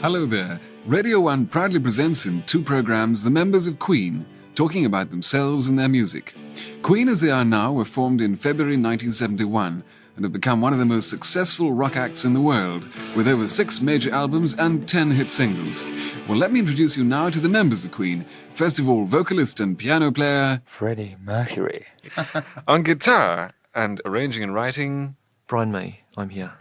Hello there. Radio 1 proudly presents in two programs the members of Queen, talking about themselves and their music. Queen as they are now were formed in February 1971 and have become one of the most successful rock acts in the world, with over 6 major albums and 10 hit singles. Well, let me introduce you now to the members of Queen. First of all, vocalist and piano player Freddie Mercury. On guitar and arranging and writing, Brian May, I'm here.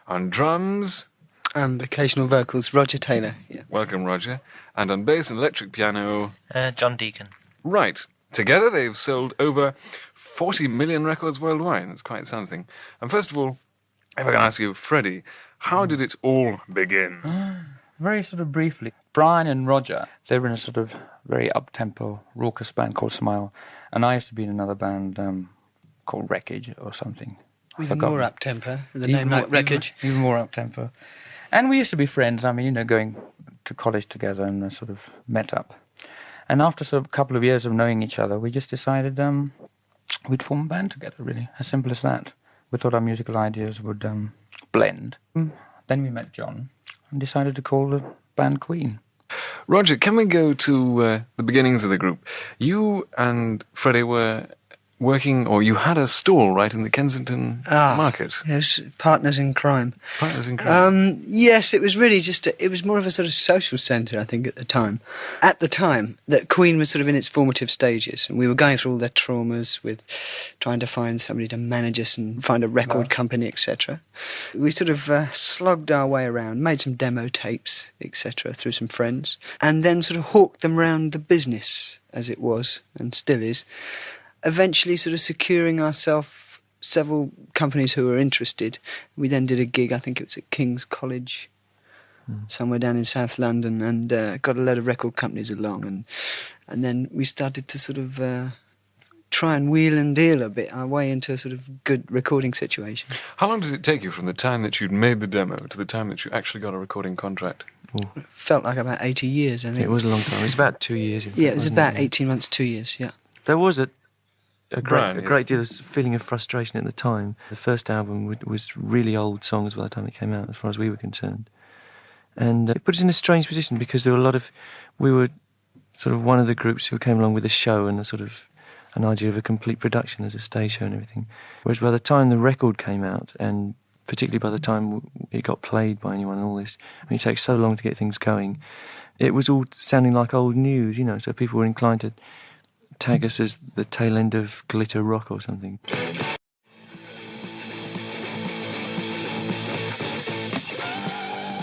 on drums, And occasional vocals, Roger Taylor. Yeah. welcome Roger, and on bass and electric piano, John Deacon. right. Together they've sold over 40 million records worldwide. That's quite something. And first of all, if I can ask you, Freddie, how did it all begin? Very sort of briefly, Brian and Roger, they were in a sort of very up-tempo, raucous band called Smile, and I used to be in another band called Wreckage or something. Even more up-tempo, with the name like Wreckage. Even more up-tempo. And we used to be friends, going to college together and sort of met up. And after sort of a couple of years of knowing each other, we just decided we'd form a band together, really. As simple as that. We thought our musical ideas would blend. Then we met John and decided to call the band Queen. Roger, can we go to the beginnings of the group? You and Freddie were working, or you had a stall right in the Kensington market. Yes, partners in crime. Partners in crime. Yes, it was really it was more of a sort of social centre, I think, at the time. At the time, that Queen was sort of in its formative stages, and we were going through all their traumas with trying to find somebody to manage us and find a record company, etc. We sort of slogged our way around, made some demo tapes, etc., through some friends, and then sort of hawked them round the business, as it was, and still is, eventually sort of securing ourselves several companies who were interested. We then did a gig, I think it was at King's College, somewhere down in South London, and got a load of record companies along, and then we started to sort of try and wheel and deal a bit our way into a sort of good recording situation. How long did it take you from the time that you'd made the demo to the time that you actually got a recording contract? It felt like about 80 years, I think. It was a long time. It was about 2 years. In fact, Yeah, it was wasn't about 18 months, 2 years, yeah. There was a Brian, great deal of feeling of frustration at the time. The first album was really old songs by the time it came out, as far as we were concerned. And it put us in a strange position because there were we were sort of one of the groups who came along with a show and a sort of an idea of a complete production as a stage show and everything. Whereas by the time the record came out, and particularly by the time it got played by anyone and all this, it takes so long to get things going, it was all sounding like old news, so people were inclined to tag us as the tail end of glitter rock or something.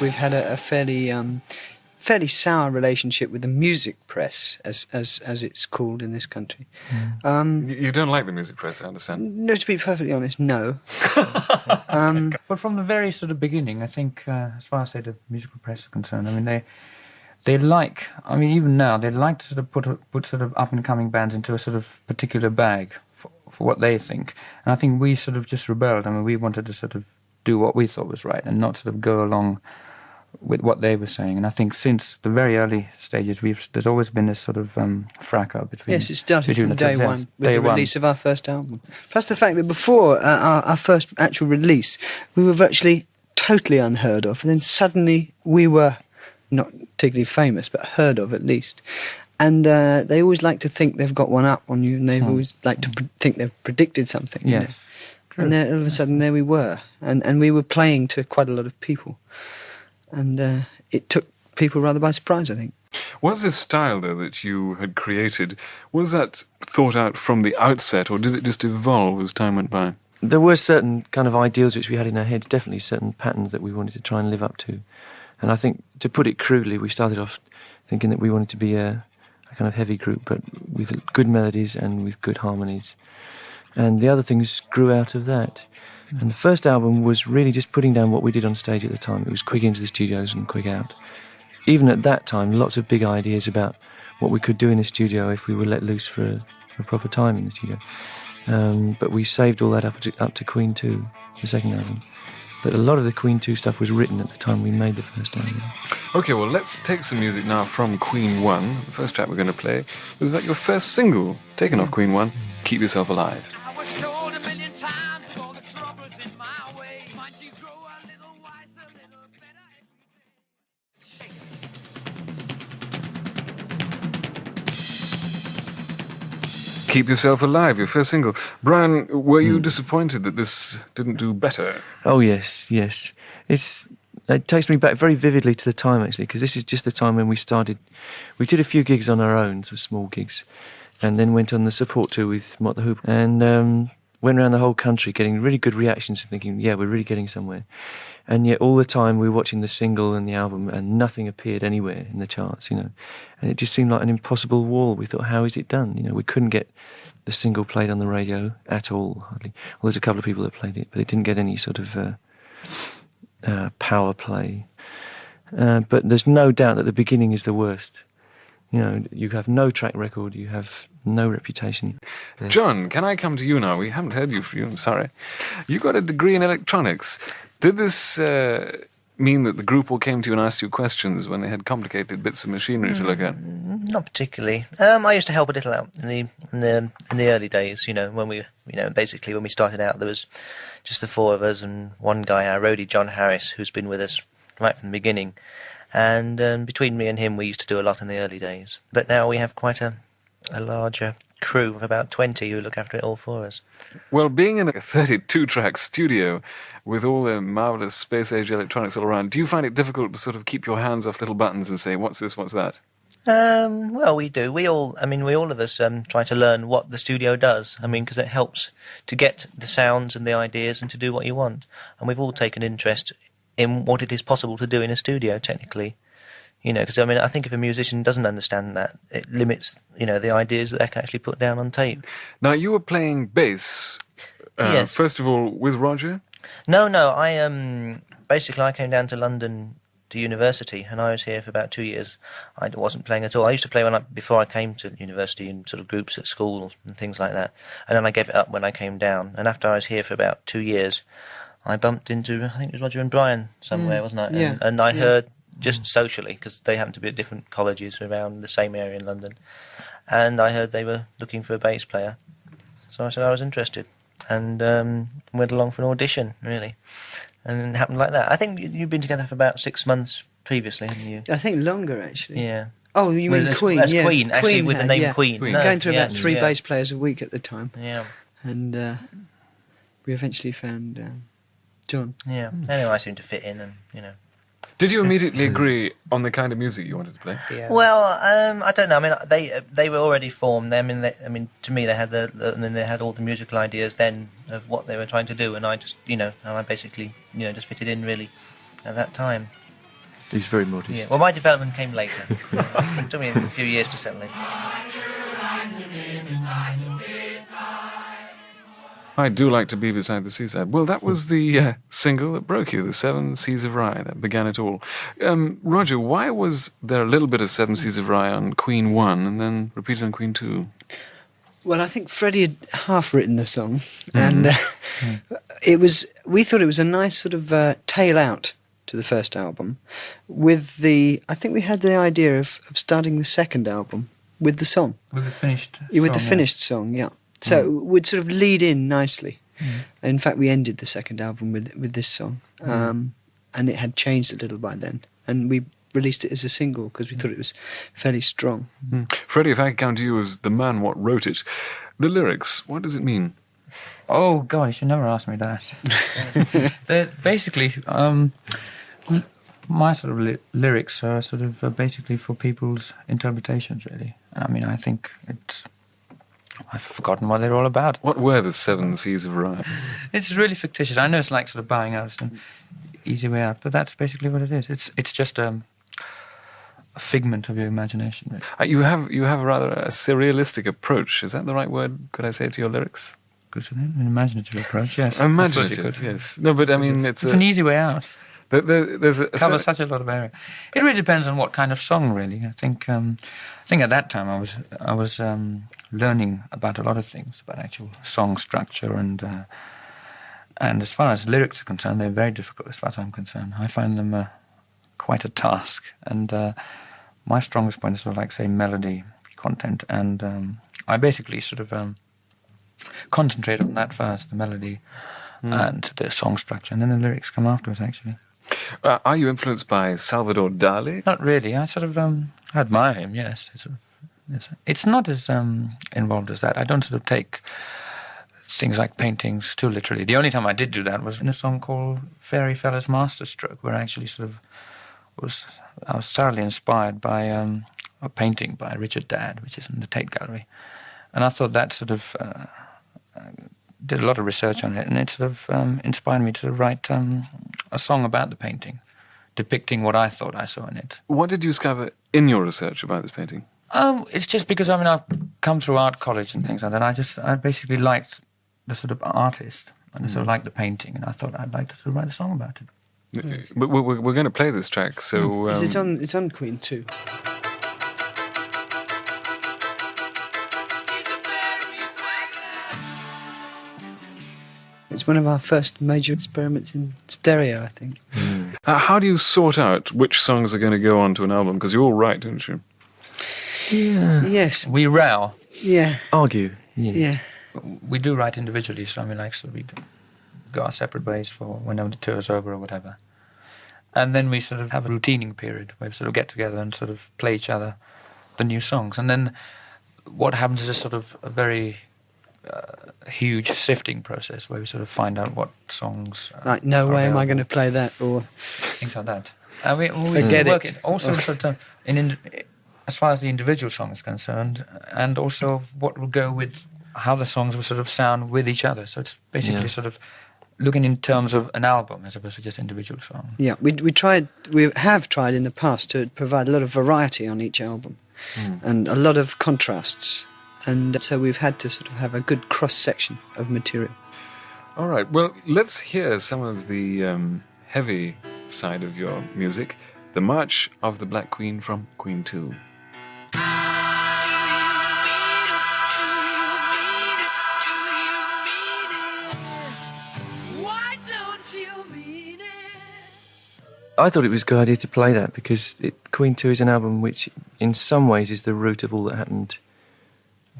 We've had a fairly sour relationship with the music press, as it's called in this country. You don't like the music press, I understand. No, to be perfectly honest, no. But from the very sort of beginning, I think, as far as the musical press are concerned, even now, they like to sort of put sort of up-and-coming bands into a sort of particular bag for what they think. And I think we sort of just rebelled. We wanted to sort of do what we thought was right and not sort of go along with what they were saying. And I think since the very early stages, there's always been this sort of fracas between... Yes, it started from day one with the release of our first album. Plus the fact that before our first actual release, we were virtually totally unheard of. And then suddenly we were... not particularly famous, but heard of at least. And they always like to think they've got one up on you, and they always like to think they've predicted something. Yes. And then all of a sudden there we were. And we were playing to quite a lot of people. And it took people rather by surprise, I think. Was this style, though, that you had created, was that thought out from the outset, or did it just evolve as time went by? There were certain kind of ideals which we had in our heads, definitely certain patterns that we wanted to try and live up to. And I think, to put it crudely, we started off thinking that we wanted to be a kind of heavy group, but with good melodies and with good harmonies. And the other things grew out of that. And the first album was really just putting down what we did on stage at the time. It was quick into the studios and quick out. Even at that time, lots of big ideas about what we could do in the studio if we were let loose for a proper time in the studio. But we saved all that up to Queen 2, the second album. But a lot of the Queen 2 stuff was written at the time we made the first album. OK, well, let's take some music now from Queen 1. The first track we're going to play was about your first single, taken off Queen 1, Keep Yourself Alive. I was told a million times all the troubles in my way. Might you grow a little wiser, a little better? Keep Yourself Alive, your first single. Brian, were you disappointed that this didn't do better? Oh yes. It takes me back very vividly to the time, actually, because this is just the time when we started. We did a few gigs on our own, some small gigs, and then went on the support tour with Mott the Hoople, and went around the whole country getting really good reactions and thinking, yeah, we're really getting somewhere. And yet all the time we were watching the single and the album and nothing appeared anywhere in the charts, And it just seemed like an impossible wall. We thought, how is it done? We couldn't get the single played on the radio at all, hardly. Well, there's a couple of people that played it, but it didn't get any sort of power play. But there's no doubt that the beginning is the worst. You have no track record, you have no reputation. Yeah. John, can I come to you now? We haven't heard you from you, I'm sorry. You got a degree in electronics. Did this mean that the group all came to you and asked you questions when they had complicated bits of machinery to look at? Not particularly. I used to help a little out in the early days. When we basically when we started out, there was just the four of us and one guy, our roadie John Harris, who's been with us right from the beginning. And between me and him, we used to do a lot in the early days. But now we have quite a larger crew of about 20 who look after it all for us. Well, being in a 32-track studio with all the marvellous space-age electronics all around, do you find it difficult to sort of keep your hands off little buttons and say, what's this, what's that? Well, we do. We all of us try to learn what the studio does. Because it helps to get the sounds and the ideas and to do what you want. And we've all taken interest in what it is possible to do in a studio, technically. Because I think if a musician doesn't understand that, it limits, the ideas that they can actually put down on tape. Now, you were playing bass, yes. First of all, with Roger? No, I came down to London to university, and I was here for about 2 years. I wasn't playing at all. I used to play before I came to university in sort of groups at school and things like that, and then I gave it up when I came down. And after I was here for about 2 years, I bumped into, I think it was Roger and Brian somewhere, wasn't I? Yeah. And I heard, just socially, because they happened to be at different colleges around the same area in London, and I heard they were looking for a bass player. So I said I was interested, and went along for an audition, really. And it happened like that. I think you've been together for about 6 months previously, haven't you? I think longer, actually. Yeah. Oh, you mean Queen? As Queen, actually, Queen with had, the name yeah. Queen. Queen. No, Going through about yes, 3 yeah. bass players a week at the time. Yeah. And we eventually found John. Yeah. Anyway, I seemed to fit in, and Did you immediately agree on the kind of music you wanted to play? Yeah. Well, I don't know. They were already formed. To me, they had they had all the musical ideas then of what they were trying to do, and I just, and I basically, just fitted in really at that time. He's very modest. Yeah. Well, my development came later. It took me a few years to settle in. I do like to be beside the seaside. Well, that was the single that broke you, the 7 Seas of Rye, that began it all. Roger, why was there a little bit of 7 Seas of Rye on Queen 1 and then repeated on Queen 2? Well, I think Freddie had half written the song, and we thought it was a nice sort of tail out to the first album. I think we had the idea of starting the second album with the song. With the finished song. With the finished song, yeah. So it would sort of lead in nicely. In fact, we ended the second album with this song, and it had changed a little by then. And we released it as a single because we thought it was fairly strong. Freddie, if I could count you as the man what wrote it, the lyrics, what does it mean? Oh, God, you should never ask me that. They're basically, my sort of lyrics are sort of basically for people's interpretations, really. I think I've forgotten what they're all about. What were the 7 Seas of Rye? It's really fictitious. I know it's like sort of bowing out an easy way out, but that's basically what it is. It's just a figment of your imagination. Really. You have a rather surrealistic approach. Is that the right word? Could I say to your lyrics? Good, an imaginative approach, yes. Imaginative, yes. No, but it's an easy way out. There's covers such a lot of area. It really depends on what kind of song, really. I think at that time I was learning about a lot of things, about actual song structure, and as far as lyrics are concerned, they're very difficult as far as I'm concerned. I find them quite a task, and my strongest point is sort of like, say, melody, content, and I basically sort of concentrate on that first, the melody and the song structure, and then the lyrics come afterwards, actually. Are you influenced by Salvador Dali? Not really. I sort of I admire him, yes. It's It's not as involved as that. I don't sort of take things like paintings too literally. The only time I did do that was in a song called Fairy Fella's Masterstroke, where I actually sort of I was thoroughly inspired by a painting by Richard Dadd, which is in the Tate Gallery. And I thought that sort of did a lot of research on it, and it sort of inspired me to write a song about the painting, depicting what I thought I saw in it. What did you discover in your research about this painting? It's just because, I've come through art college and things like that. I basically liked the sort of artist, and I sort of liked the painting, and I thought I'd like to sort of write a song about it. But we're going to play this track, so... It's on Queen too. It's one of our first major experiments in stereo, I think. How do you sort out which songs are going to go onto an album? Because you all write, don't you? Yeah. Yes. We row. Yeah. Argue. Yeah. We do write individually, so so we go our separate ways for whenever the tour's over or whatever. And then we sort of have a routining period where we sort of get together and sort of play each other the new songs. And then what happens is a sort of a very huge sifting process where we sort of find out what songs... Like, no way am I going to play that, or... Things like that. And we always Forget work it. Also, sort of, as far as the individual song is concerned, and also what will go with how the songs will sort of sound with each other. So it's basically sort of looking in terms of an album as opposed to just individual songs. Yeah, we have tried in the past to provide a lot of variety on each album and a lot of contrasts. And so we've had to sort of have a good cross-section of material. All right, well, let's hear some of the heavy side of your music. The March of the Black Queen from Queen 2. I thought it was a good idea to play that because Queen 2 is an album which in some ways is the root of all that happened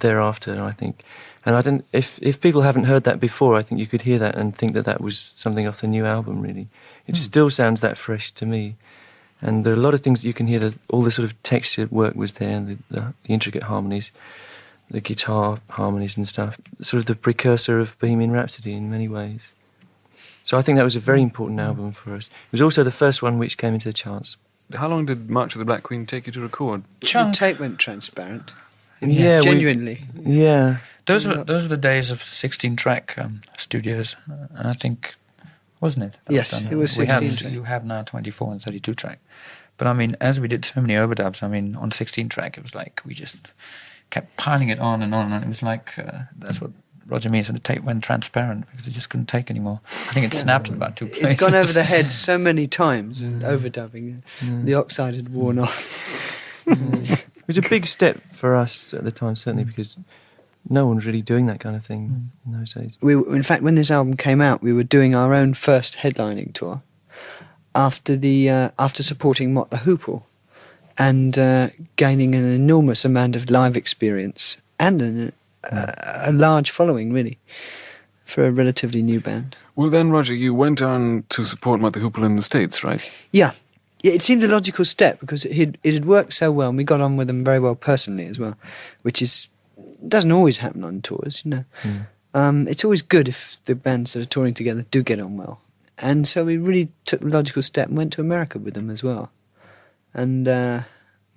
thereafter, I think. And if people haven't heard that before, I think you could hear that and think that that was something off the new album, really. It still sounds that fresh to me. And there are a lot of things that you can hear, that all the sort of textured work was there, and the intricate harmonies, the guitar harmonies and stuff, sort of the precursor of Bohemian Rhapsody in many ways. So I think that was a very important album for us. It was also the first one which came into the charts. How long did March of the Black Queen take you to record? The tape went transparent. Yeah, genuinely. Those were the days of 16-track studios, and I think, wasn't it? Yes, it was 16-track. You have now 24 and 32-track. But as we did so many overdubs, on 16-track, it was like we just kept piling it on, and it was like that's what Roger means when the tape went transparent, because it just couldn't take anymore. I think it snapped in about 2 places. It'd gone over the head so many times, and overdubbing. The oxide had worn off. It was a big step for us at the time, certainly, because no one was really doing that kind of thing in those days. In fact, when this album came out, we were doing our own first headlining tour after supporting Mott the Hoople and gaining an enormous amount of live experience and a large following, really, for a relatively new band. Well, then, Roger, you went on to support Mott the Hoople in the States, right? Yeah, it seemed a logical step because it had worked so well, and we got on with them very well personally as well, which doesn't always happen on tours, It's always good if the bands that are touring together do get on well. And so we really took the logical step and went to America with them as well. And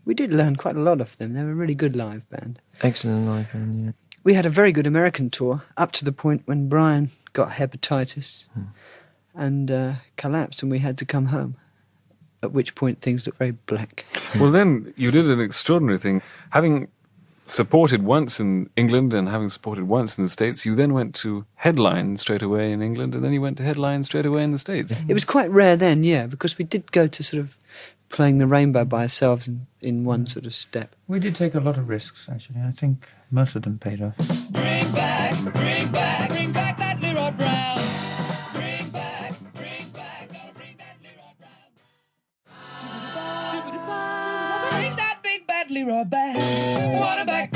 we did learn quite a lot of them. They were a really good live band. Excellent live band, yeah. We had a very good American tour up to the point when Brian got hepatitis and collapsed, and we had to come home. At which point things looked very black. Well, then you did an extraordinary thing. Having supported once in England and having supported once in the States, you then went to headline straight away in England, and then you went to headline straight away in the States. It was quite rare then, yeah, because we did go to sort of playing the Rainbow by ourselves in one sort of step. We did take a lot of risks, actually. I think most of them paid off. Bring back that Leroy Brown. Bring back that Leroy Brown. Bring that big bad Leroy back. Want it back.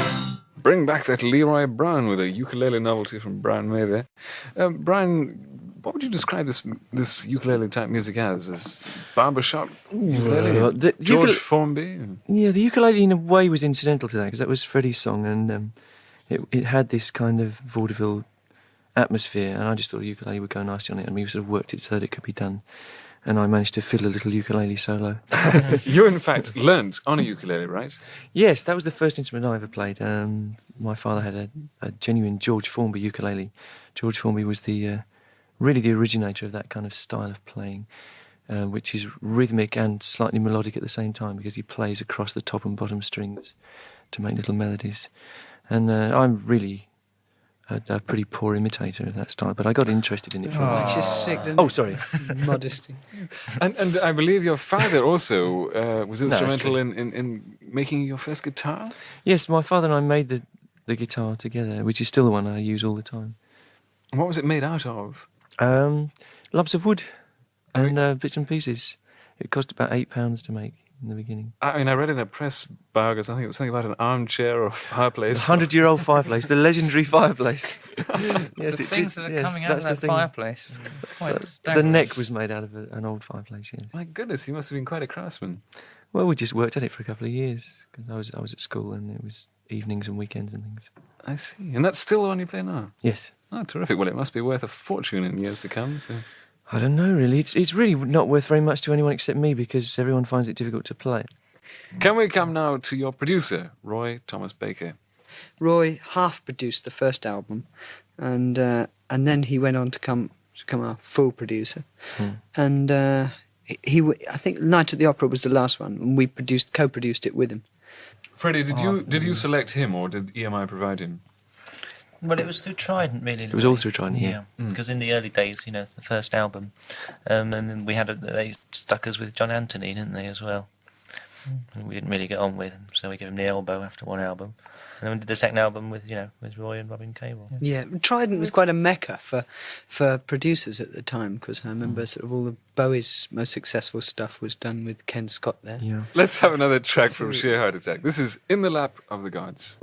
Bring back that Leroy Brown with a ukulele novelty from Brian May there. Brian, What would you describe this ukulele type music as? As barbershop ukulele? George Formby? Yeah, the ukulele in a way was incidental to that because that was Freddie's song, and it had this kind of vaudeville atmosphere, and I just thought a ukulele would go nicely on it, and we sort of worked it so that it could be done. And I managed to fiddle a little ukulele solo. You, in fact, learnt on a ukulele, right? Yes, that was the first instrument I ever played. My father had a genuine George Formby ukulele. George Formby was really the originator of that kind of style of playing, which is rhythmic and slightly melodic at the same time because he plays across the top and bottom strings to make little melodies. And I'm really a pretty poor imitator of that style, but I got interested in it for a while. Makes you sick, doesn't Oh, it? sorry. Modesty. And I believe your father also was instrumental in making your first guitar? Yes, my father and I made the guitar together, which is still the one I use all the time. And what was it made out of? Lumps of wood and bits and pieces. It cost about £8 to make in the beginning. I mean, I read in a press biography, I think it was something about an armchair or a fireplace. 100-year-old fireplace, the legendary fireplace. Yes, The things that are coming out of that fireplace. Quite The staggering. neck was made out of an old fireplace, yes. My goodness, you must have been quite a craftsman. Well, we just worked at it for a couple of years because I was at school and it was evenings and weekends and things. I see. And that's still the one you play now? Yes. Oh, terrific. Well, it must be worth a fortune in years to come. So. I don't know, really. It's really not worth very much to anyone except me because everyone finds it difficult to play. Can we come now to your producer, Roy Thomas Baker? Roy half produced the first album, and then he went on to become a full producer. And I think Night at the Opera was the last one, and we co-produced it with him. Freddie, did you select him or did EMI provide him? Well, it was through Trident, really. It was all through Trident, yeah. Because in the early days, the first album, and then we had they stuck us with John Anthony, didn't they, as well? And we didn't really get on with him, so we gave him the elbow after one album. And then we did the second album with Roy and Robin Cable. Yeah, Trident was quite a mecca for producers at the time because I remember sort of all of Bowie's most successful stuff was done with Ken Scott there. Yeah. Let's have another track from Sheer Heart Attack. This is In the Lap of the Gods.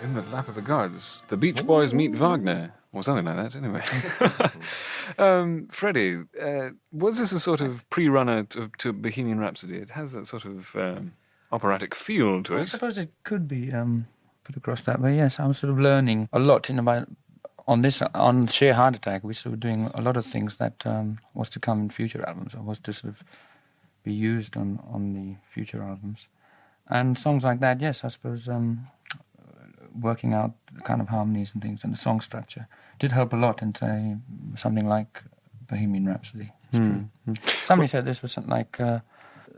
In the Lap of the Gods. The Beach Boys meet Wagner. Or something like that, anyway. Freddie, was this a sort of pre-runner to Bohemian Rhapsody? It has that sort of operatic feel to it. I suppose it could be put across that way, yes. I was sort of learning a lot on Sheer Heart Attack. We sort of doing a lot of things that was to come in future albums, or was to sort of be used on the future albums. And songs like that, yes, I suppose working out the kind of harmonies and things and the song structure did help a lot in, say, something like Bohemian Rhapsody. It's true. Somebody said this was something like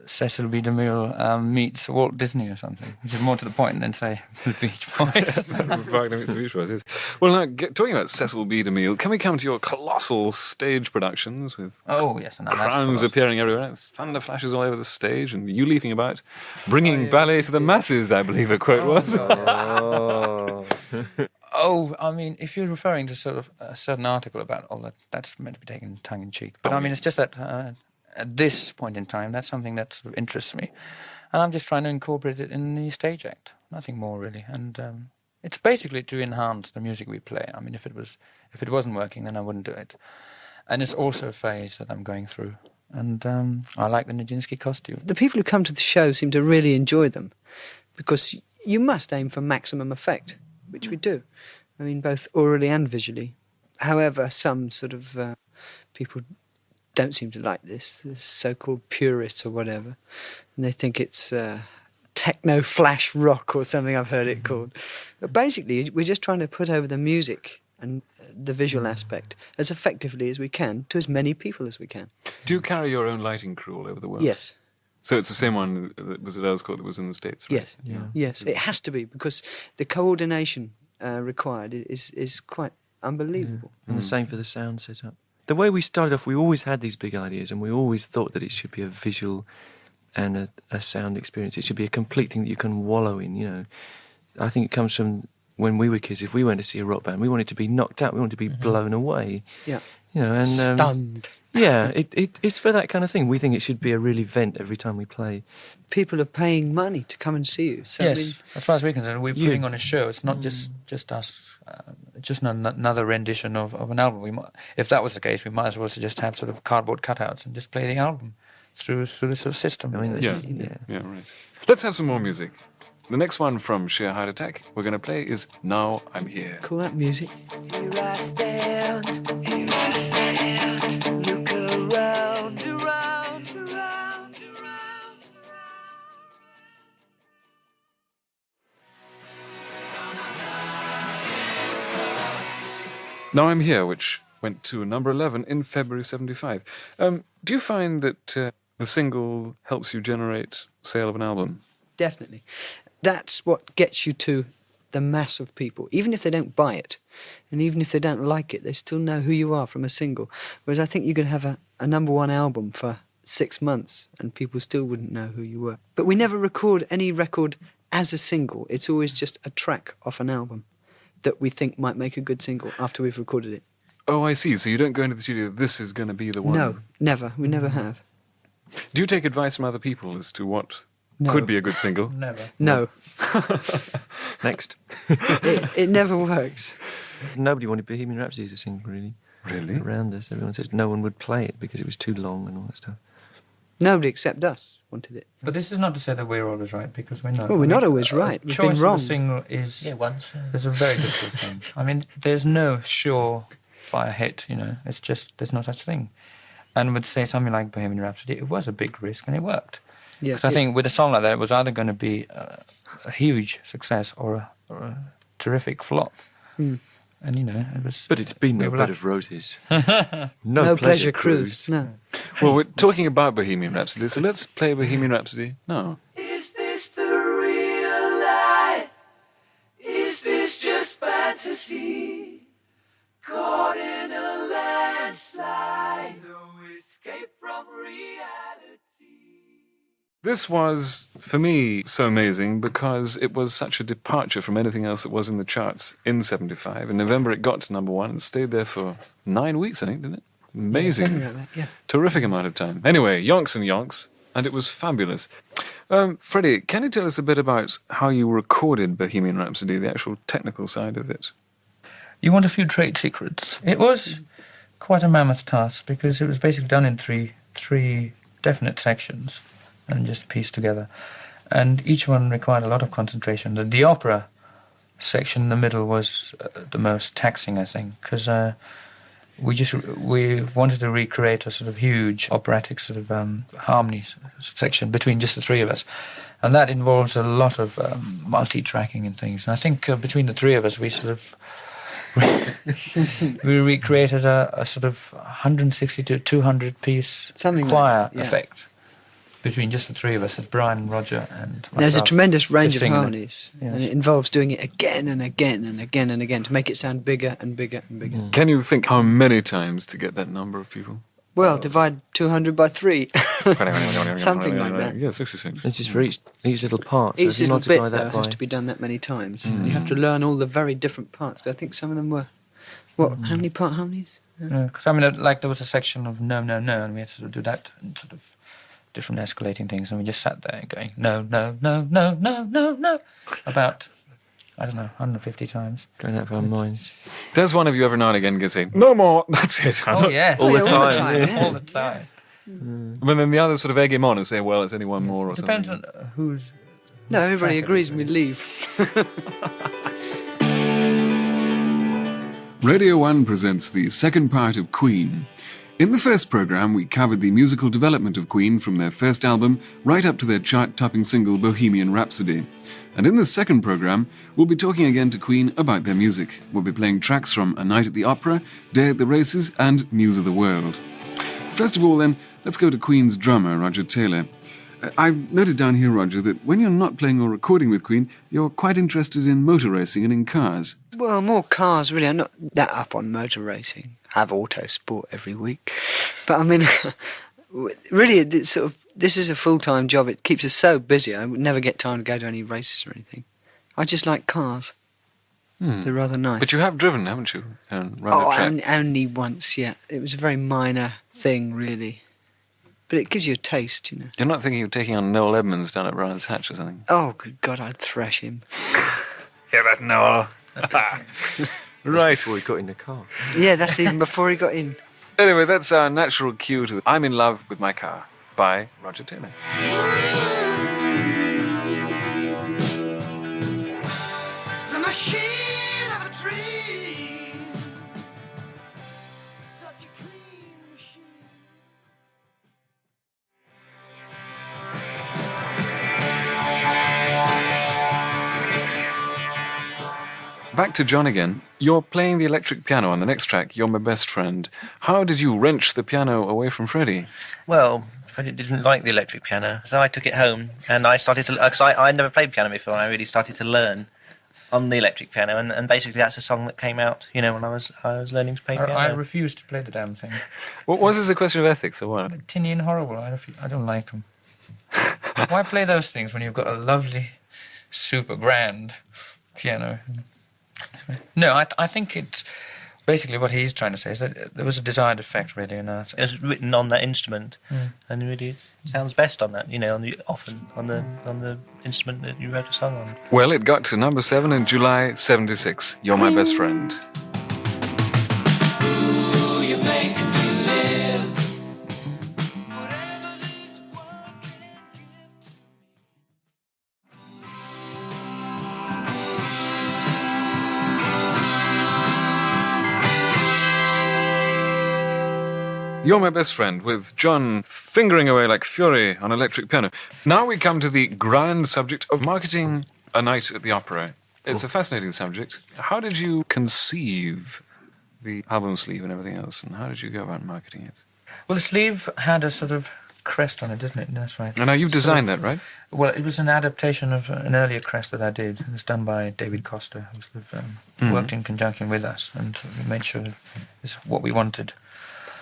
Cecil B. DeMille meets Walt Disney or something, which is more to the point than, say, the Beach Boys. Wagner meets the Beach Boys, yes. Well, now, talking about Cecil B. DeMille, can we come to your colossal stage productions with yes, and crowns appearing everywhere, thunder flashes all over the stage, and you leaping about, bringing ballet to the masses, I believe a quote was. I mean, if you're referring to sort of a certain article about all that, that's meant to be taken tongue-in-cheek. But I mean, it's just that at this point in time, that's something that sort of interests me. And I'm just trying to incorporate it in the stage act. Nothing more, really. And it's basically to enhance the music we play. I mean, if it wasn't working, then I wouldn't do it. And it's also a phase that I'm going through. And I like the Nijinsky costume. The people who come to the show seem to really enjoy them because you must aim for maximum effect, which we do. I mean, both orally and visually. However, some sort of people don't seem to like this so-called purists or whatever, and they think it's techno flash rock or something I've heard it called. But basically, we're just trying to put over the music and the visual aspect as effectively as we can to as many people as we can. Do you carry your own lighting crew all over the world? Yes. So it's the same one that was at Earl's Court that was in the States, right? Yes. Yeah. Yes, it has to be because the coordination required is quite unbelievable. And the same for the sound setup. The way we started off, we always had these big ideas and we always thought that it should be a visual and a sound experience. It should be a complete thing that you can wallow in, you know. I think it comes from when we were kids. If we went to see a rock band, we wanted to be knocked out, we wanted to be blown away. Yeah. You know, and Stunned. Yeah, it's for that kind of thing. We think it should be a real event every time we play. People are paying money to come and see you. So Yes, I mean, as far as we're concerned, we're putting on a show. It's not just us, just another rendition of an album. If that was the case, we might as well just have sort of cardboard cutouts and just play the album through the sort of system. I mean, Yeah, right. Let's have some more music. The next one from Sheer Heart Attack we're going to play is Now I'm Here. call that music. Here I stand, look around, around, around, around. Now I'm Here, which went to number 11 in February 75. Do you find that the single helps you generate sale of an album? Definitely. That's what gets you to the mass of people. Even if they don't buy it, and even if they don't like it, they still know who you are from a single. Whereas I think you could have a number one album for 6 months and people still wouldn't know who you were. But we never record any record as a single. It's always just a track off an album that we think might make a good single after we've recorded it. Oh, I see. So you don't go into the studio, this is going to be the one? No, never. We never have. Do you take advice from other people as to what No. could be a good single? Never. No. Next. It never works. Nobody wanted Bohemian Rhapsody to sing, really. Really? Around us, everyone says no one would play it because it was too long and all that stuff. Nobody except us wanted it. But this is not to say that we're always right, because we're not. Well, we're not always right. We've been Choice wrong. of a single is once. a very difficult thing. I mean, there's no sure-fire hit, you know. It's just, there's no such thing. And with, say, something like Bohemian Rhapsody, it was a big risk and it worked. Yeah, Because I think with a song like that, it was either going to be a huge success or a terrific flop. Hmm. And, you know, it was... But it's been we no were bed lucky. of roses. no pleasure cruise. No. Well, we're talking about Bohemian Rhapsody, so let's play Bohemian Rhapsody now. Is this the real life? Is this just fantasy? Caught in a landslide, no escape from reality. This was, for me, so amazing because it was such a departure from anything else that was in the charts in 75. In November, it got to number one and stayed there for 9 weeks, I think, didn't it? Amazing. Something like that, yeah. Terrific amount of time. Anyway, yonks and yonks, and it was fabulous. Freddie, can you tell us a bit about how you recorded Bohemian Rhapsody, the actual technical side of it? You want a few trade secrets. It was quite a mammoth task because it was basically done in three definite sections and just pieced together. And each one required a lot of concentration. The opera section in the middle was the most taxing, I think, because we wanted to recreate a sort of huge operatic sort of harmony section between just the three of us. And that involves a lot of multi-tracking and things. And I think between the three of us, we sort of we recreated a sort of 160 to 200 piece Something like choir that, yeah. effect between just the three of us, as Brian, Roger, and myself. There's a tremendous range just of singing it. harmonies, and Yes. it involves doing it again and again and again and again to make it sound bigger and bigger and bigger. Can you think how many times to get that number of people? Well, divide 200 by 3. Something like that. Yeah, 66. This is for each little part. So Each if you little bit multiply that has by to be done that many times. You have to learn all the very different parts. I think some of them were, how many part harmonies? Because I mean, like there was a section of no, no, no, and we had to sort of do that and sort of different escalating things, and we just sat there going no, no, no, no, no, no, no, about, I don't know, 150 times. going out of our minds. Does one of you every now and again get saying, no more, that's it? Oh yes, All the all the time. time, yeah. all the time. But then the others sort of egg him on and say, well, it's only one more or Depends something. on who's. No, everybody agrees and we leave. Radio 1 presents the second part of Queen. In the first programme, we covered the musical development of Queen from their first album right up to their chart-topping single Bohemian Rhapsody. And in this second programme, we'll be talking again to Queen about their music. We'll be playing tracks from A Night at the Opera, Day at the Races, and News of the World. First of all, then, let's go to Queen's drummer, Roger Taylor. I've noted down here, Roger, that when you're not playing or recording with Queen, you're quite interested in motor racing and in cars. Well, more cars, really. I'm not that up on motor racing. I have auto sport every week. But I mean, really, this is a full-time job. It keeps us so busy. I would never get time to go to any races or anything. I just like cars. They're rather nice. But you have driven, haven't you? Only once, yeah. It was a very minor thing, really. But it gives you a taste, you know. You're not thinking of taking on Noel Edmonds down at Brands Hatch or something? Oh, good God, I'd thrash him. Hear that, Noel? Right. Before he got in the car. Yeah, that's even before he got in. Anyway, that's our natural cue to I'm in Love with My Car by Roger Taylor. The machine of a dream. Such a clean machine. Back to John again. You're playing the electric piano on the next track, You're My Best Friend. How did you wrench the piano away from Freddie? Well, Freddie didn't like the electric piano, so I took it home and I started to... Because I never played piano before, and I really started to learn on the electric piano, and basically that's a song that came out, you know, when I was learning to play piano. I refuse to play the damn thing. What was this a question of ethics or what? Tinny and horrible. I don't like them. Why play those things when you've got a lovely, super grand piano? No, I think it's basically what he's trying to say is that there was a desired effect really in that. It was written on that instrument, and really it sounds best on that, you know, often on the instrument that you wrote a song on. Well, it got to number 7 in July 76, You're My Best Friend. You're My Best Friend, with John fingering away like fury on electric piano. Now we come to the grand subject of marketing a night at the opera. It's a fascinating subject. How did you conceive the album sleeve and everything else, and how did you go about marketing it? Well, the sleeve had a sort of crest on it, didn't it? That's right. And now you've designed that, right? Well, it was an adaptation of an earlier crest that I did. It was done by David Costa, who sort of, worked in conjunction with us, and we made sure it's what we wanted.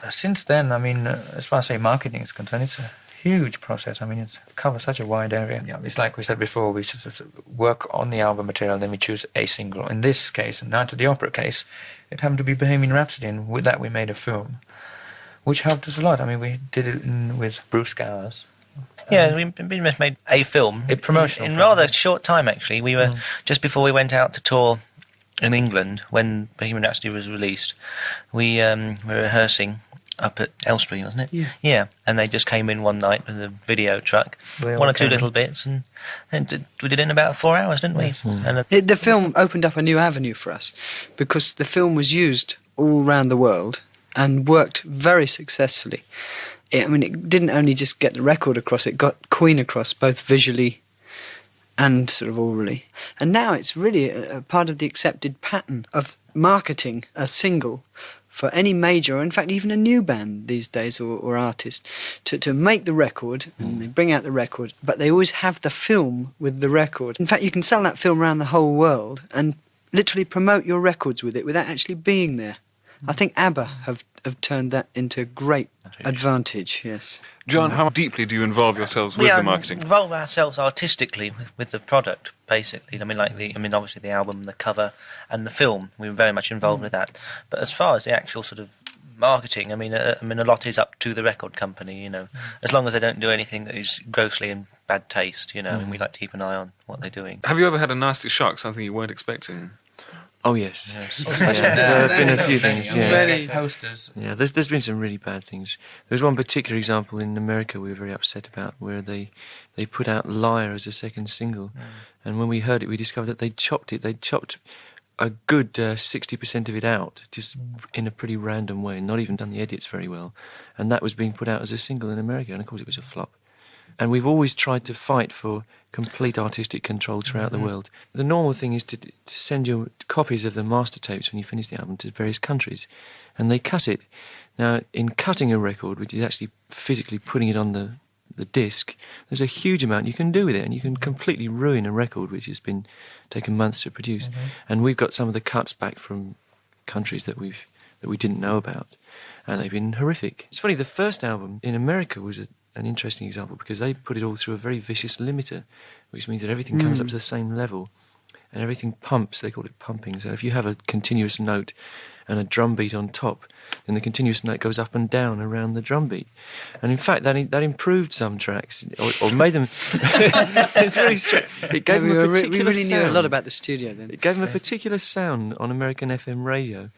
Since then, I mean, as far as, say, marketing is concerned, it's a huge process. I mean, it covers such a wide area. Yeah, it's like we said before, we should sort of work on the album material, and then we choose a single. In this case, and Night at the Opera case, it happened to be Bohemian Rhapsody, and with that we made a film, which helped us a lot. I mean, we did it with Bruce Gowers. Yeah, we made a film. A promotional in film. rather short time, actually. We were, just before we went out to tour in England, when Bohemian Rhapsody was released, we were rehearsing up at Elstree, wasn't it? Yeah. Yeah, and they just came in one night with a video truck, one or two little bits, and we did it in about 4 hours, didn't we? Yes. And The film opened up a new avenue for us because the film was used all around the world and worked very successfully. I mean, it didn't only just get the record across, it got Queen across, both visually and sort of orally. And now it's really a part of the accepted pattern of marketing a single for any major, or in fact even a new band these days, or artist, to make the record, and they bring out the record, but they always have the film with the record. In fact, you can sell that film around the whole world and literally promote your records with it without actually being there. I think ABBA have turned that into a great advantage, yes. John, how deeply do you involve yourselves with the marketing? We involve ourselves artistically with the product, basically. I mean, obviously the album, the cover, and the film. We were very much involved with that. But as far as the actual sort of marketing, I mean, a lot is up to the record company. You know, as long as they don't do anything that is grossly in bad taste. You know, and we like to keep an eye on what they're doing. Have you ever had a nasty shock, something you weren't expecting? Oh, yes. Yeah, There have been a few things, yeah. Many posters. Yeah, there's been some really bad things. There was one particular example in America we were very upset about, where they put out Liar as a second single. And when we heard it, we discovered that they'd chopped it. They'd chopped a good 60% of it out, just in a pretty random way, and not even done the edits very well. And that was being put out as a single in America, and of course it was a flop. And we've always tried to fight for complete artistic control throughout the world. The normal thing is to send your copies of the master tapes when you finish the album to various countries, and they cut it. Now, in cutting a record, which is actually physically putting it on the disc, there's a huge amount you can do with it, and you can completely ruin a record which has been taken months to produce. And we've got some of the cuts back from countries that we didn't know about. and they've been horrific. It's funny, the first album in America was an interesting example because they put it all through a very vicious limiter, which means that everything comes up to the same level and everything pumps. They call it pumping. So if you have a continuous note and a drum beat on top, then the continuous note goes up and down around the drum beat. And in fact, that improved some tracks, or made them... It's very strange. It gave them a particular we really sound. knew a lot about the studio then. It gave them a particular sound on American FM radio,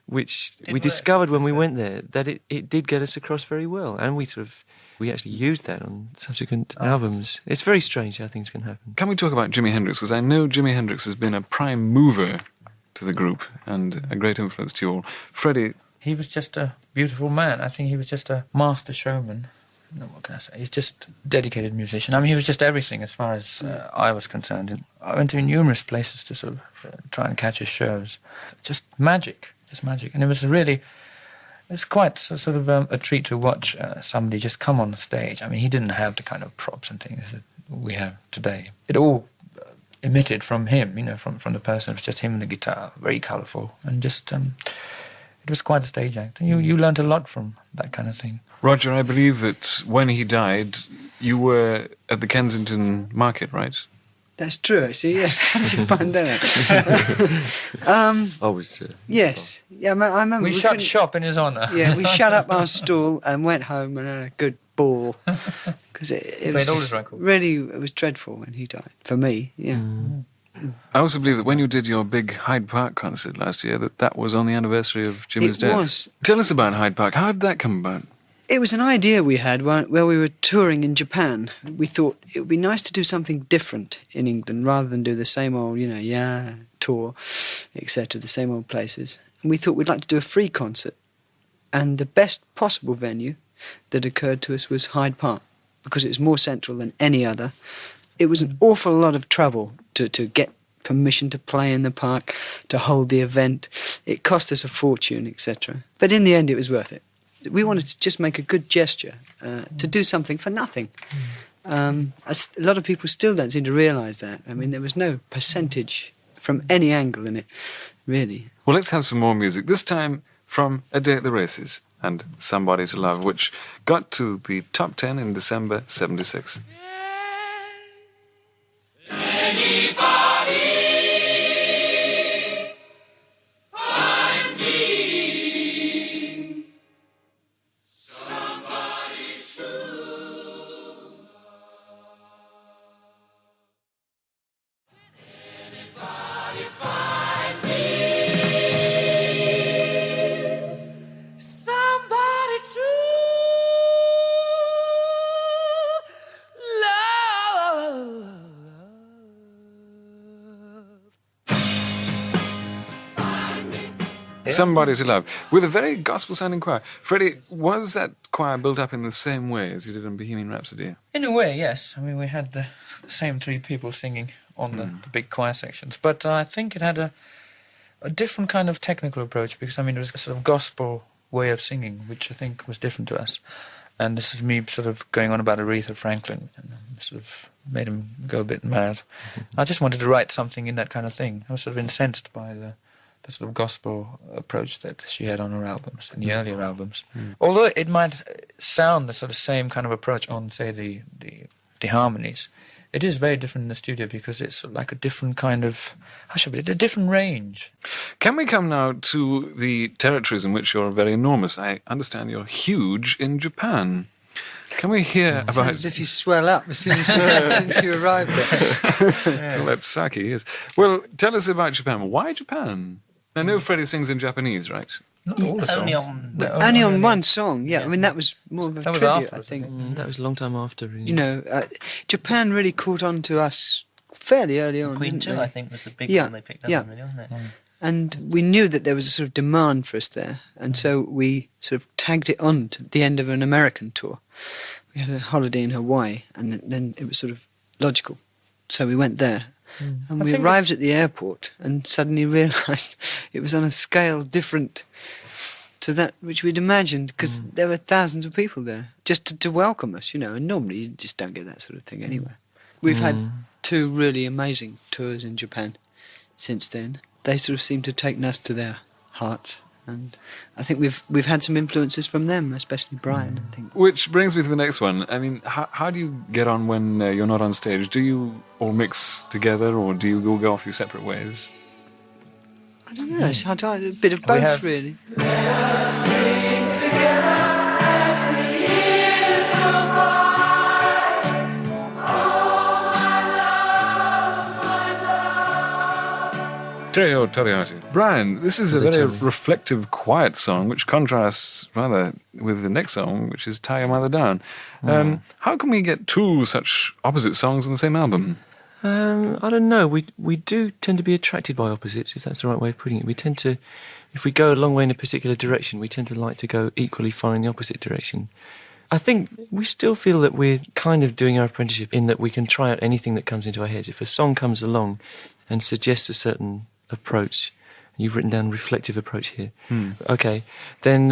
which we discovered when we went there, that it did get us across very well. And we actually used that on subsequent albums. It's very strange how things can happen. Can we talk about Jimi Hendrix? Because I know Jimi Hendrix has been a prime mover to the group and a great influence to you all. Freddie? He was just a beautiful man. I think he was just a master showman. No, what can I say? He's just a dedicated musician. I mean, he was just everything as far as I was concerned. And I went to numerous places to sort of try and catch his shows. Just magic. And it was really... It's quite sort of a treat to watch somebody just come on the stage. I mean, he didn't have the kind of props and things that we have today. It all emitted from him, from the person. It was just him and the guitar, very colourful, and just it was quite a stage act. And you learnt a lot from that kind of thing. Roger, I believe that when he died, you were at the Kensington Market, right? That's true, actually, yes. How did you find that out? I was... yes. Yeah, I remember... We shut shop in his honour. Yeah, we shut up our stall and went home and had a good ball. Because it was all his records. Really, it was dreadful when he died. For me, yeah. I also believe that when you did your big Hyde Park concert last year, that was on the anniversary of Jimmy's death. It was. Tell us about Hyde Park. How did that come about? It was an idea we had where we were touring in Japan. We thought it would be nice to do something different in England rather than do the same old, tour, etc., the same old places. And we thought we'd like to do a free concert. And the best possible venue that occurred to us was Hyde Park, because it was more central than any other. It was an awful lot of trouble to get permission to play in the park, to hold the event. It cost us a fortune, etc. But in the end, it was worth it. We wanted to just make a good gesture, to do something for nothing. A lot of people still don't seem to realise that. I mean, there was no percentage from any angle in it, really. Well, let's have some more music. This time from A Day at the Races and Somebody to Love, which got to the top 10 in December 76. Somebody to Love, with a very gospel-sounding choir. Freddie, was that choir built up in the same way as you did on Bohemian Rhapsody? In a way, yes. I mean, we had the same three people singing on the big choir sections. But I think it had a different kind of technical approach, because, I mean, it was a sort of gospel way of singing, which I think was different to us. And this is me sort of going on about Aretha Franklin, and sort of made him go a bit mad. I just wanted to write something in that kind of thing. I was sort of incensed by the sort of gospel approach that she had on her albums, and the earlier albums. Although it might sound the sort of same kind of approach on, say, the harmonies, it is very different in the studio, because it's sort of like a different kind of, it's a different range. Can we come now to the territories in which you're very enormous? I understand you're huge in Japan. Can we hear about... Sounds as if you swell up as soon as you arrive there. So that's sake, yes. Well, tell us about Japan. Why Japan? I know Freddie sings in Japanese, right? Not all the songs. Only on one song, yeah. I mean, that was more of a tribute, after, I think. That was a long time after. Really. Japan really caught on to us fairly early on. Queen didn't 2, they? I think, was the big one they picked up on, really, wasn't it? And we knew that there was a sort of demand for us there, and so we sort of tagged it on to the end of an American tour. We had a holiday in Hawaii, and then it was sort of logical. So we went there. And we arrived at the airport and suddenly realised it was on a scale different to that which we'd imagined, because there were thousands of people there just to welcome us, and normally you just don't get that sort of thing anywhere. We've had 2 really amazing tours in Japan since then. They sort of seem to have taken us to their hearts. And I think we've had some influences from them, especially Brian, I think. Which brings me to the next one. I mean, how do you get on when you're not on stage? Do you all mix together, or do you all go off your separate ways? I don't know, it's hard to, a bit of both, really. Teo Toriati. Brian, this is a very reflective, quiet song, which contrasts rather with the next song, which is Tie Your Mother Down. How can we get two such opposite songs on the same album? I don't know. We do tend to be attracted by opposites, if that's the right way of putting it. We tend to, if we go a long way in a particular direction, we tend to like to go equally far in the opposite direction. I think we still feel that we're kind of doing our apprenticeship in that we can try out anything that comes into our heads. If a song comes along and suggests a certain approach, you've written down reflective approach here, okay, then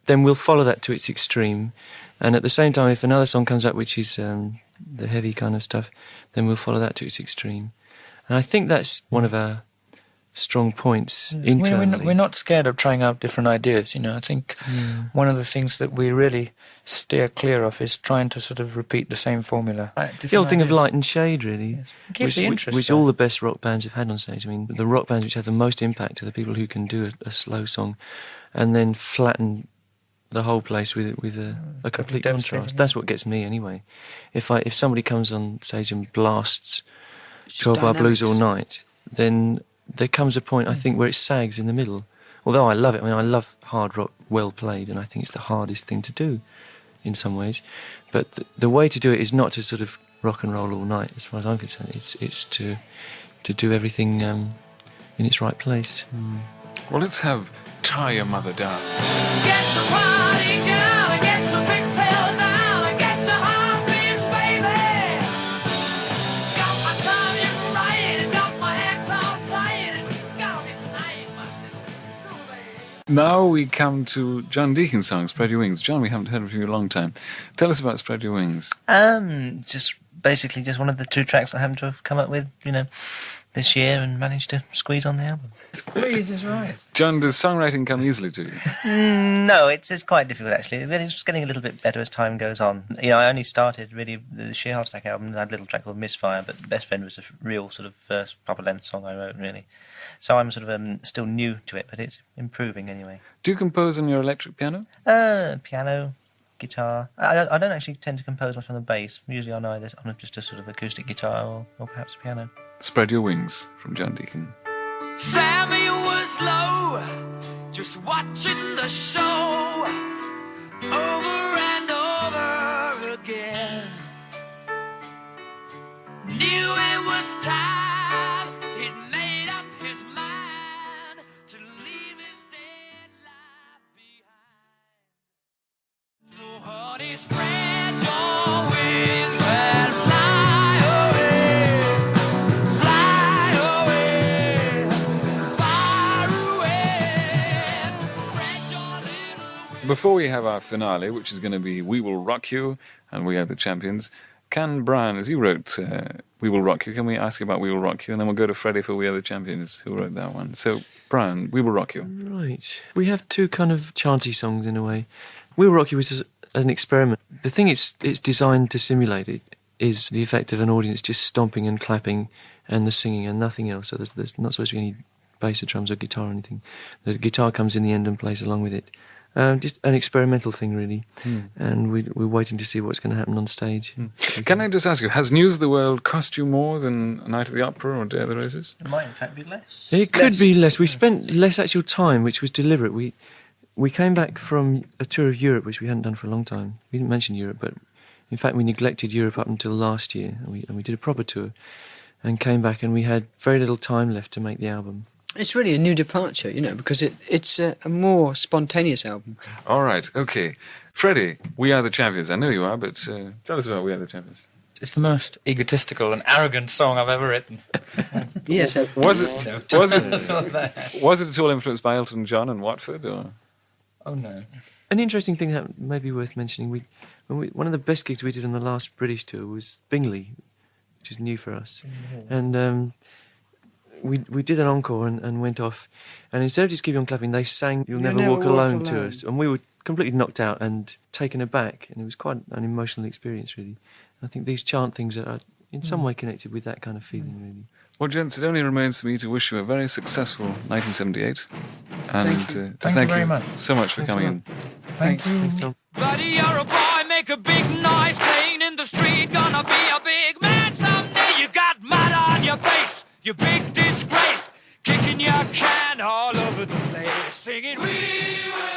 we'll follow that to its extreme. And at the same time, if another song comes up which is the heavy kind of stuff, then we'll follow that to its extreme. And I think that's one of our strong points internally. We're not scared of trying out different ideas, you know. I think one of the things that we really steer clear of is trying to sort of repeat the same formula. The old thing of light and shade, really, yes. It gives the interest, which all the best rock bands have had on stage. I mean, the rock bands which have the most impact are the people who can do a slow song and then flatten the whole place with a complete contrast. That's what gets me, anyway. If somebody comes on stage and blasts 12-bar blues all night, then there comes a point, I think, where it sags in the middle. Although I love it. I mean, I love hard rock well played, and I think it's the hardest thing to do in some ways. But the way to do it is not to sort of rock and roll all night, as far as I'm concerned. It's to do everything in its right place. Well, let's have Tie Your Mother Down. Get your body down, get your big tail down, get your heartbeat, baby. Got my timing right, got my ex all tight. It's gonna be tonight, my little groovy. Now we come to John Deacon's song, Spread Your Wings. John, we haven't heard of you in a long time. Tell us about Spread Your Wings. Just basically just one of the two tracks I happen to have come up with, you know, this year and managed to squeeze on the album. Squeeze is right. John, does songwriting come easily to you? No, it's quite difficult, actually. It's just getting a little bit better as time goes on. You know, I only started, really, the Sheer Heart Attack album, I had a little track called Misfire, but Best Friend was the real sort of first proper-length song I wrote, really. So I'm sort of still new to it, but it's improving anyway. Do you compose on your electric piano? Piano, guitar. I don't actually tend to compose much on the bass. Usually on either, on just a sort of acoustic guitar or perhaps piano. Spread Your Wings from John Deacon. Sammy was low, just watching the show over and over again. Knew it was time, he'd made up his mind to leave his dead life behind. So honey, spread your wings and fly away, fly away, far away. Spread your little wings. Before we have our finale, which is going to be We Will Rock You, and We Are the Champions, can Brian, as you wrote We Will Rock You, can we ask you about We Will Rock You? And then we'll go to Freddie for We Are the Champions, who wrote that one. So, Brian, We Will Rock You. Right. We have two kind of chanty songs in a way. We Will Rock You was an experiment. The thing it's designed to simulate it is the effect of an audience just stomping and clapping and the singing and nothing else. So there's not supposed to be any bass or drums or guitar or anything. The guitar comes in the end and plays along with it. Just an experimental thing, really. And we're waiting to see what's going to happen on stage. Can I just ask you, has News of the World cost you more than A Night at the Opera or Day of the Roses? It might in fact be less. It could be less. We spent less actual time, which was deliberate. We came back from a tour of Europe, which we hadn't done for a long time. We didn't mention Europe, but in fact we neglected Europe up until last year. And we did a proper tour and came back and we had very little time left to make the album. It's really a new departure, you know, because it's a more spontaneous album. All right, okay. Freddie, We Are the Champions. I know you are, but tell us about We Are the Champions. It's the most egotistical and arrogant song I've ever written. Yes. Was it at all influenced by Elton John and Watford? Or? Oh, no. An interesting thing that may be worth mentioning, one of the best gigs we did on the last British tour was Bingley, which is new for us. And we did an encore and went off, and instead of just keeping on clapping, they sang "You'll Never Walk Alone" to us, and we were completely knocked out and taken aback, and it was quite an emotional experience, really. I think these chant things are in some way connected with that kind of feeling, really. Well, gents, it only remains for me to wish you a very successful 1978, and Thank you very much. so much for coming in. Thanks. Thanks, Tom. Buddy, you're a boy, make a big noise, playing in the street, gonna be a big man someday. You got mud on your face, you big disgrace, kicking your can all over the place, singing, "We will